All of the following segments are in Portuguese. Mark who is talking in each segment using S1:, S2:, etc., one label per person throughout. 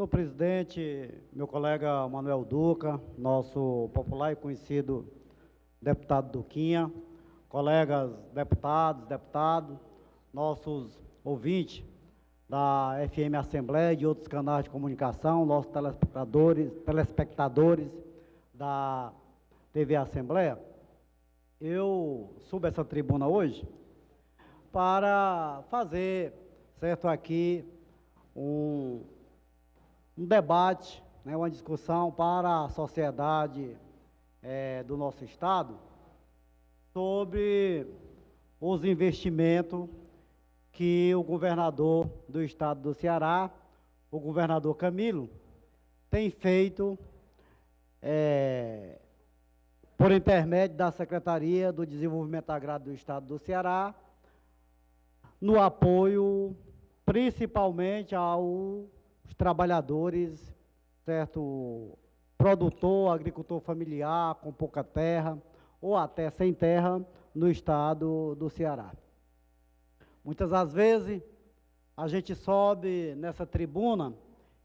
S1: Senhor presidente, meu colega Manuel Duca, nosso popular e conhecido deputado Duquinha, colegas deputados, nossos ouvintes da FM Assembleia e de outros canais de comunicação, nossos telespectadores da TV Assembleia, eu subo essa tribuna hoje para fazer, certo, aqui um debate, né, uma discussão para a sociedade do nosso estado sobre os investimentos que o governador do estado do Ceará, o governador Camilo, tem feito por intermédio da Secretaria do Desenvolvimento Agrário do estado do Ceará, no apoio principalmente aos trabalhadores, certo, produtor, agricultor familiar, com pouca terra, ou até sem terra, no estado do Ceará. Muitas das vezes, a gente sobe nessa tribuna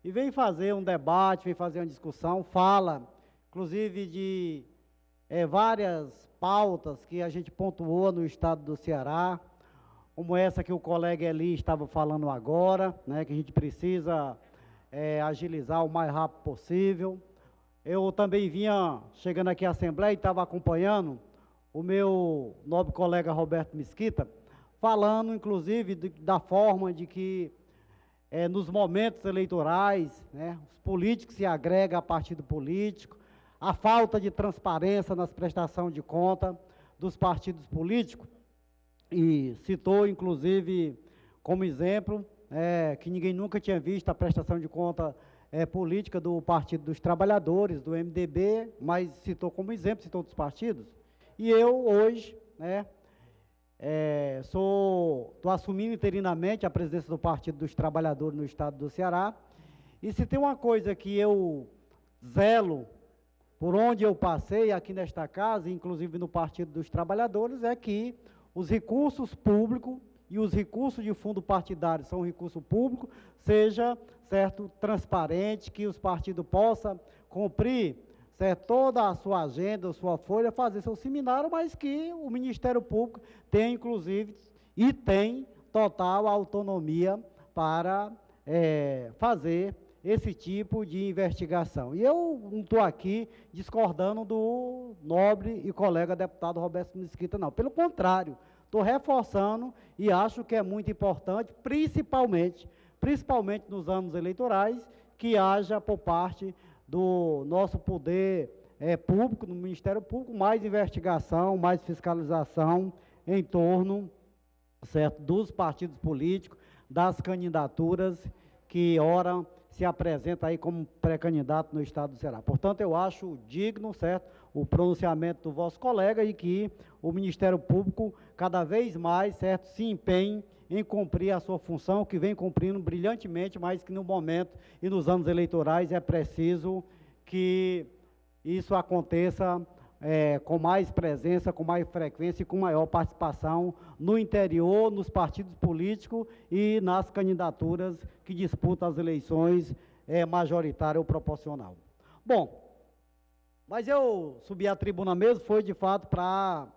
S1: e vem fazer um debate, vem fazer uma discussão, fala, inclusive de várias pautas que a gente pontuou no estado do Ceará, como essa que o colega Eli estava falando agora, né, que a gente precisa agilizar o mais rápido possível. Eu também vinha chegando aqui à Assembleia e estava acompanhando o meu nobre colega Roberto Mesquita, falando inclusive da forma de que nos momentos eleitorais, né, os políticos se agregam a partido político, a falta de transparência nas prestações de conta dos partidos políticos, e citou inclusive como exemplo que ninguém nunca tinha visto a prestação de conta política do Partido dos Trabalhadores, do MDB, mas citou como exemplo, citou outros partidos. E eu hoje, estou assumindo interinamente a presidência do Partido dos Trabalhadores no estado do Ceará, e se tem uma coisa que eu zelo por onde eu passei aqui nesta casa, inclusive no Partido dos Trabalhadores, é que os recursos públicos e os recursos de fundo partidário são recurso público, seja, certo, transparente, que os partidos possam cumprir, certo, toda a sua agenda, a sua folha, fazer seu seminário, mas que o Ministério Público tem, inclusive, e tem total autonomia para fazer esse tipo de investigação. E eu não estou aqui discordando do nobre e colega deputado Roberto Mesquita, não. Pelo contrário, estou reforçando e acho que é muito importante, principalmente nos anos eleitorais, que haja por parte do nosso poder público, no Ministério Público, mais investigação, mais fiscalização em torno, certo, dos partidos políticos, das candidaturas que, ora, se apresenta aí como pré-candidato no estado do Ceará. Portanto, eu acho digno, certo, o pronunciamento do vosso colega e que o Ministério Público cada vez mais, certo, se empenhe em cumprir a sua função, que vem cumprindo brilhantemente, mas que no momento e nos anos eleitorais é preciso que isso aconteça com mais presença, com mais frequência e com maior participação no interior, nos partidos políticos e nas candidaturas que disputam as eleições majoritária ou proporcional. Bom, mas eu subi à tribuna mesmo, foi de fato para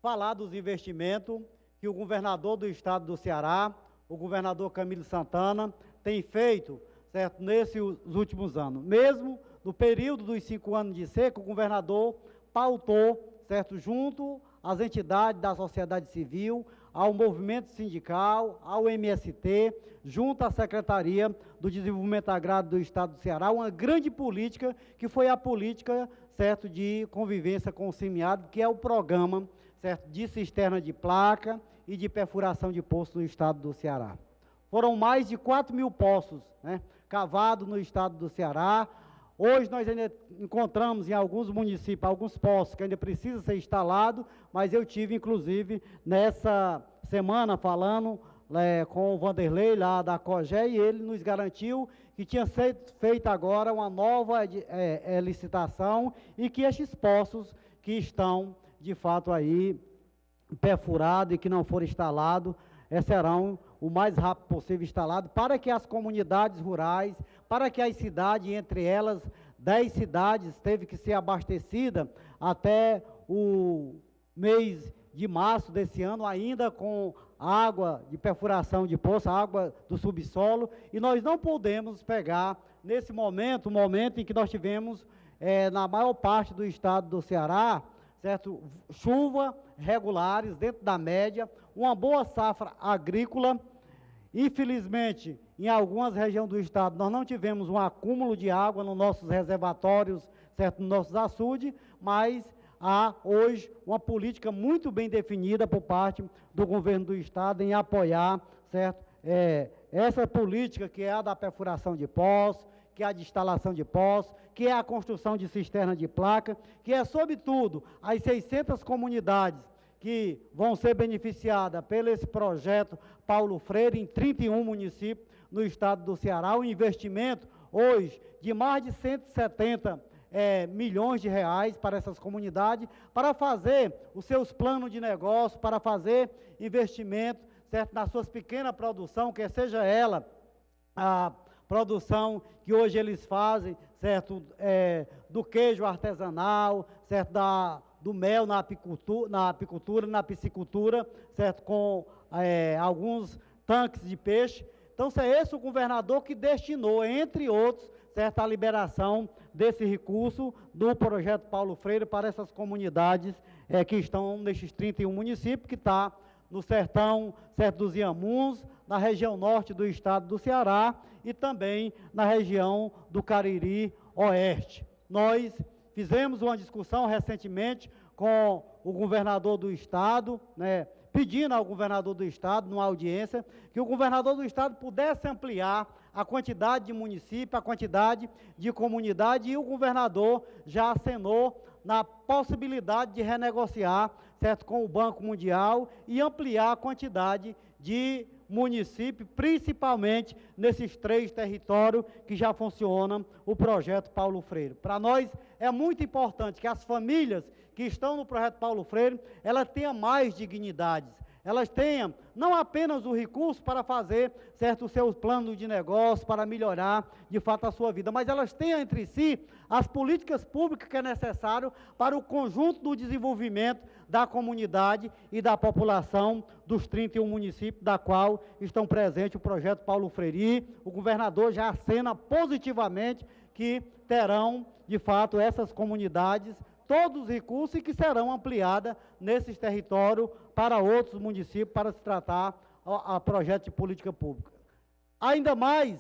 S1: falar dos investimentos que o governador do estado do Ceará, o governador Camilo Santana, tem feito, certo, nesses últimos anos. Mesmo no período dos 5 anos de seca, o governador pautou, certo, junto às entidades da sociedade civil, ao movimento sindical, ao MST, junto à Secretaria do Desenvolvimento Agrário do Estado do Ceará, uma grande política, que foi a política, certo, de convivência com o semiárido, que é o programa, certo, de cisterna de placa e de perfuração de poços no Estado do Ceará. Foram mais de 4.000 poços, cavados no Estado do Ceará. Hoje nós ainda encontramos em alguns municípios, alguns poços que ainda precisam ser instalados, mas eu tive, inclusive, nessa semana falando com o Vanderlei, lá da COGÉ, e ele nos garantiu que tinha sido feita agora uma nova licitação e que estes poços que estão, de fato, aí perfurados e que não foram instalados, serão o mais rápido possível instalado, para que as comunidades rurais, para que as cidades, entre elas 10 cidades, teve que ser abastecida até o mês de março desse ano, ainda com água de perfuração de poço, água do subsolo, e nós não podemos pegar, nesse momento, o momento em que nós tivemos, na maior parte do estado do Ceará, certo? Chuva regulares, dentro da média, uma boa safra agrícola. Infelizmente, em algumas regiões do estado, nós não tivemos um acúmulo de água nos nossos reservatórios, certo? Nos nossos açudes, mas há hoje uma política muito bem definida por parte do governo do estado em apoiar, certo? Essa política que é a da perfuração de poços, que é a de instalação de poços, que é a construção de cisterna de placa, que é, sobretudo, as 600 comunidades que vão ser beneficiadas pelo esse projeto Paulo Freire em 31 municípios no estado do Ceará, um investimento hoje de mais de 170 milhões de reais para essas comunidades, para fazer os seus planos de negócio, para fazer investimento, certo, nas suas pequenas produções, que seja ela a produção que hoje eles fazem, certo, do queijo artesanal, certo, do mel na apicultura, na piscicultura, certo, com alguns tanques de peixe. Então, é esse o governador que destinou, entre outros, certo, a liberação desse recurso do projeto Paulo Freire para essas comunidades que estão nesses 31 municípios, que está no sertão, certo, dos Inhamuns, na região norte do estado do Ceará e também na região do Cariri Oeste. Nós fizemos uma discussão recentemente com o governador do estado, né, pedindo ao governador do estado, numa audiência, que o governador do estado pudesse ampliar a quantidade de municípios, a quantidade de comunidade, e o governador já acenou na possibilidade de renegociar, certo, com o Banco Mundial e ampliar a quantidade de municípios, principalmente nesses 3 territórios que já funcionam o projeto Paulo Freire. Para nós é muito importante que as famílias que estão no projeto Paulo Freire, elas tenham mais dignidades, elas tenham não apenas o recurso para fazer, certo, os seus planos de negócio, para melhorar, de fato, a sua vida, mas elas tenham entre si as políticas públicas que é necessário para o conjunto do desenvolvimento da comunidade e da população dos 31 municípios, da qual estão presentes o projeto Paulo Freire. O governador já acena positivamente que terão, de fato, essas comunidades todos os recursos e que serão ampliadas nesses territórios para outros municípios, para se tratar a projeto de política pública. Ainda mais,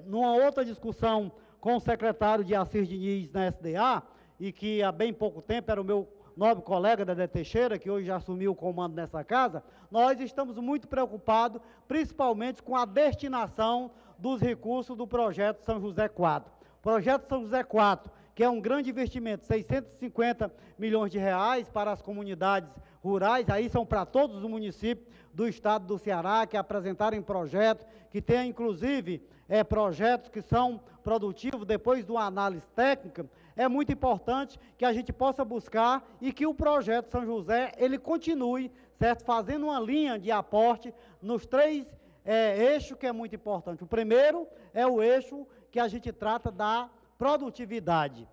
S1: numa outra discussão com o secretário de Assis Diniz na SDA, e que há bem pouco tempo era o meu nobre colega Dedé Teixeira, que hoje já assumiu o comando nessa casa, nós estamos muito preocupados, principalmente com a destinação dos recursos do projeto São José 4. O projeto São José 4, que é um grande investimento, 650 milhões de reais para as comunidades rurais, aí são para todos os municípios do estado do Ceará que apresentarem projetos, que tem inclusive projetos que são produtivos depois de uma análise técnica. É muito importante que a gente possa buscar e que o projeto São José, ele continue, certo, fazendo uma linha de aporte nos 3 eixos que é muito importante. O primeiro é o eixo que a gente trata da produtividade.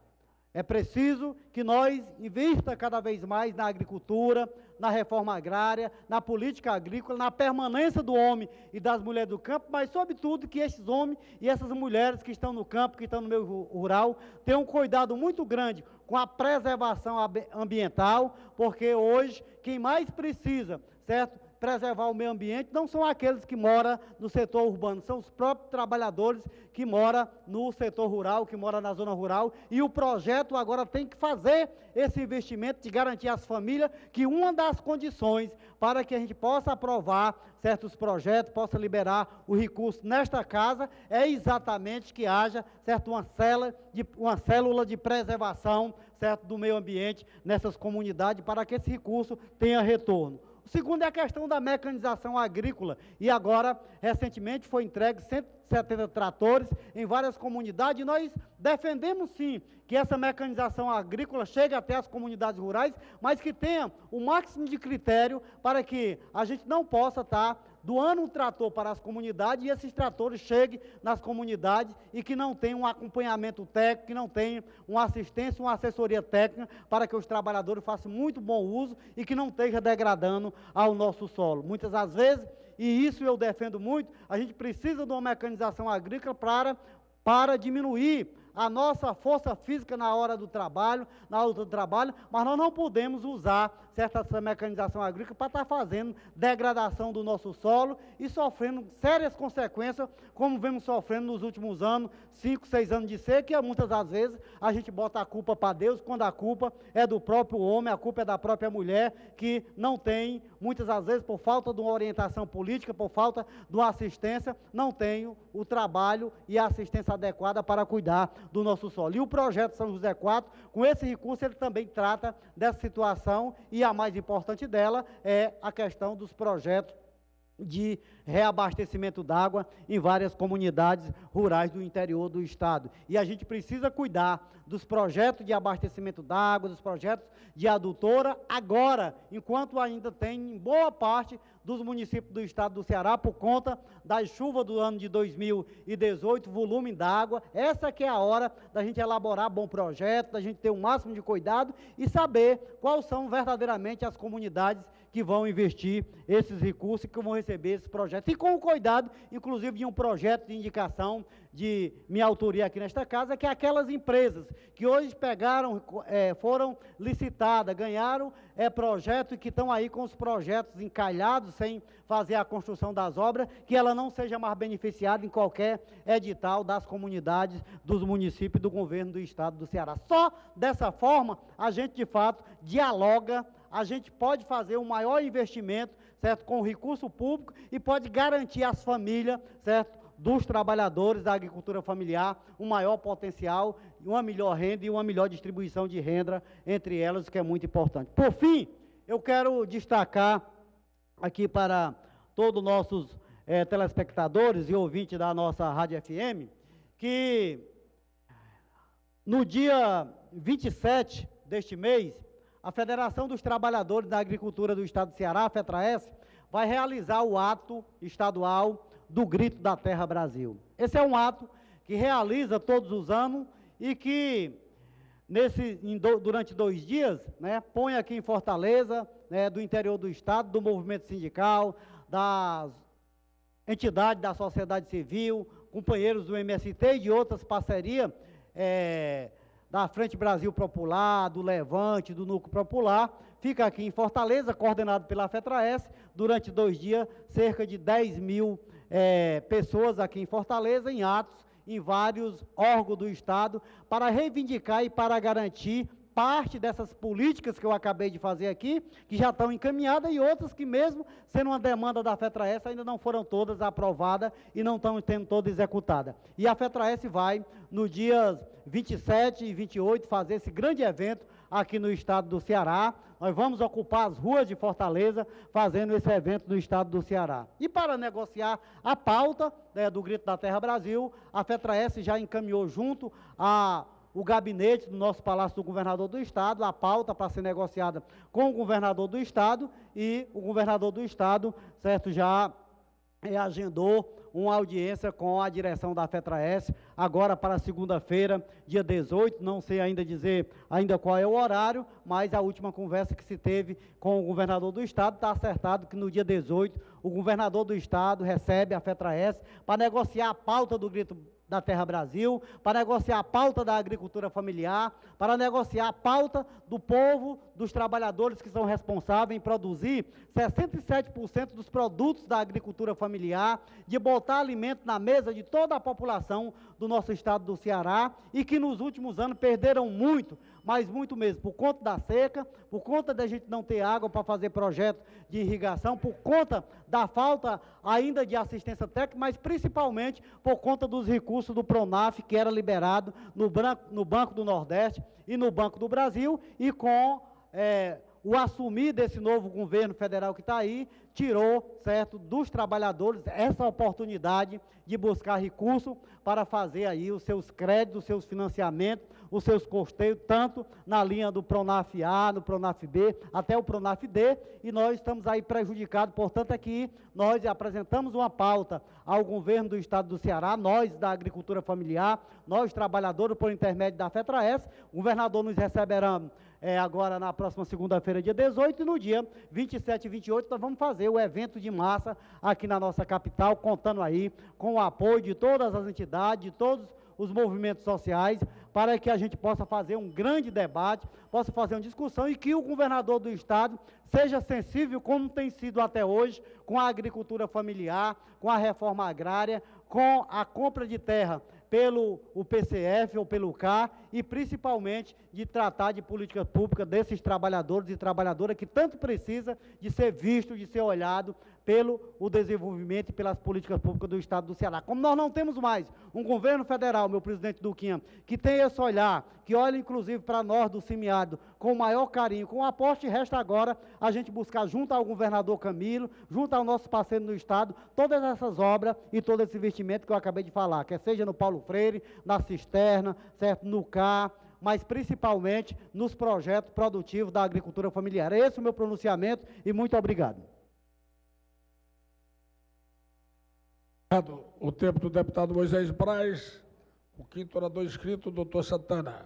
S1: É preciso que nós invista cada vez mais na agricultura, na reforma agrária, na política agrícola, na permanência do homem e das mulheres do campo, mas, sobretudo, que esses homens e essas mulheres que estão no campo, que estão no meio rural, tenham um cuidado muito grande com a preservação ambiental, porque hoje quem mais precisa, certo, preservar o meio ambiente não são aqueles que moram no setor urbano, são os próprios trabalhadores que moram no setor rural, que moram na zona rural, e o projeto agora tem que fazer esse investimento de garantir às famílias que uma das condições para que a gente possa aprovar certos projetos, possa liberar o recurso nesta casa, é exatamente que haja, certo, uma célula de preservação, certo, do meio ambiente nessas comunidades, para que esse recurso tenha retorno. O segundo é a questão da mecanização agrícola, e agora, recentemente, foi entregue 170 tratores em várias comunidades, e nós defendemos sim que essa mecanização agrícola chegue até as comunidades rurais, mas que tenha o máximo de critério para que a gente não possa estar doando um trator para as comunidades e esses tratores cheguem nas comunidades e que não tenham um acompanhamento técnico, que não tenham uma assistência, uma assessoria técnica para que os trabalhadores façam muito bom uso e que não esteja degradando ao nosso solo. Muitas das vezes, e isso eu defendo muito, a gente precisa de uma mecanização agrícola para diminuir a nossa força física na hora do trabalho, na luta do trabalho, mas nós não podemos usar essa mecanização agrícola para estar fazendo degradação do nosso solo e sofrendo sérias consequências, como vemos sofrendo nos últimos anos, 5, 6 anos de seca, e muitas das vezes a gente bota a culpa para Deus, quando a culpa é do próprio homem, a culpa é da própria mulher, que não tem, muitas das vezes, por falta de uma orientação política, por falta de uma assistência, não tem o trabalho e a assistência adequada para cuidar do nosso solo. E o projeto São José 4, com esse recurso, ele também trata dessa situação, e a mais importante dela é a questão dos projetos de reabastecimento d'água em várias comunidades rurais do interior do estado. E a gente precisa cuidar dos projetos de abastecimento d'água, dos projetos de adutora, agora, enquanto ainda tem em boa parte dos municípios do estado do Ceará, por conta das chuvas do ano de 2018, volume d'água. Essa que é a hora da gente elaborar bom projeto, da gente ter o máximo de cuidado e saber quais são verdadeiramente as comunidades que vão investir esses recursos e que vão receber esse projeto. E com o cuidado, inclusive, de um projeto de indicação de minha autoria aqui nesta casa, que é aquelas empresas que hoje pegaram, foram licitadas, ganharam projeto e que estão aí com os projetos encalhados, sem fazer a construção das obras, que ela não seja mais beneficiada em qualquer edital das comunidades, dos municípios e do governo do estado do Ceará. Só dessa forma, a gente, de fato, dialoga, a gente pode fazer um maior investimento, certo, com o recurso público e pode garantir às famílias, certo, dos trabalhadores da agricultura familiar um maior potencial, uma melhor renda e uma melhor distribuição de renda entre elas, o que é muito importante. Por fim, eu quero destacar aqui para todos os nossos telespectadores e ouvintes da nossa Rádio FM, que no dia 27 deste mês, a Federação dos Trabalhadores da Agricultura do Estado do Ceará, a FETRAES, vai realizar o ato estadual do Grito da Terra Brasil. Esse é um ato que realiza todos os anos e que, durante 2 dias, né, põe aqui em Fortaleza, né, do interior do Estado, do movimento sindical, das entidades da sociedade civil, companheiros do MST e de outras parcerias, da Frente Brasil Popular, do Levante, do Núcleo Popular, fica aqui em Fortaleza, coordenado pela FETRAES, durante 2 dias, cerca de 10.000 pessoas aqui em Fortaleza, em atos, em vários órgãos do Estado, para reivindicar e para garantir parte dessas políticas que eu acabei de fazer aqui, que já estão encaminhadas, e outras que, mesmo sendo uma demanda da FETRAES, ainda não foram todas aprovadas e não estão sendo todas executadas. E a FETRAES vai, no dias 27 e 28, fazer esse grande evento aqui no estado do Ceará. Nós vamos ocupar as ruas de Fortaleza, fazendo esse evento no estado do Ceará. E para negociar a pauta, né, do Grito da Terra Brasil, a FETRAES já encaminhou junto o gabinete do nosso Palácio do Governador do Estado, a pauta para ser negociada com o governador do Estado, e o governador do Estado, certo, já agendou uma audiência com a direção da FETRAES, agora para segunda-feira, dia 18, não sei ainda dizer ainda qual é o horário, mas a última conversa que se teve com o governador do Estado, está acertado que no dia 18, o governador do Estado recebe a FETRAES para negociar a pauta do Grito da Terra Brasil, para negociar a pauta da agricultura familiar, para negociar a pauta do povo, dos trabalhadores que são responsáveis em produzir 67% dos produtos da agricultura familiar, de botar alimento na mesa de toda a população do nosso estado do Ceará, e que nos últimos anos perderam muito, mas muito mesmo, por conta da seca, por conta da gente não ter água para fazer projeto de irrigação, por conta da falta ainda de assistência técnica, mas principalmente por conta dos recursos do PRONAF, que era liberado no Banco do Nordeste e no Banco do Brasil, e com o assumir desse novo governo federal que está aí, tirou, certo, dos trabalhadores essa oportunidade de buscar recurso para fazer aí os seus créditos, os seus financiamentos, os seus custeios, tanto na linha do Pronaf A, no Pronaf B, até o Pronaf D, e nós estamos aí prejudicados. Portanto, aqui nós apresentamos uma pauta ao governo do estado do Ceará, nós da agricultura familiar, nós trabalhadores por intermédio da FETRAES. O governador nos receberá agora na próxima segunda-feira, dia 18, e no dia 27 e 28 nós vamos fazer o evento de massa aqui na nossa capital, contando aí com o apoio de todas as entidades, de todos os movimentos sociais, para que a gente possa fazer um grande debate, possa fazer uma discussão e que o governador do estado seja sensível, como tem sido até hoje, com a agricultura familiar, com a reforma agrária, com a compra de terra pelo PCF ou pelo CAR, e principalmente de tratar de políticas públicas desses trabalhadores e trabalhadoras que tanto precisa de ser visto, de ser olhado pelo o desenvolvimento e pelas políticas públicas do estado do Ceará. Como nós não temos mais um governo federal, meu presidente Duquinha, que tem esse olhar, que olha inclusive para nós do semiárido com o maior carinho, com o aposte, resta agora a gente buscar junto ao governador Camilo, junto ao nosso parceiro no estado, todas essas obras e todo esse investimento que eu acabei de falar, quer seja no Paulo Freire, na cisterna, certo, no CAR, mas principalmente nos projetos produtivos da agricultura familiar. Esse é o meu pronunciamento e muito obrigado.
S2: O tempo do deputado Moisés Braz, o quinto orador inscrito, doutor Santana.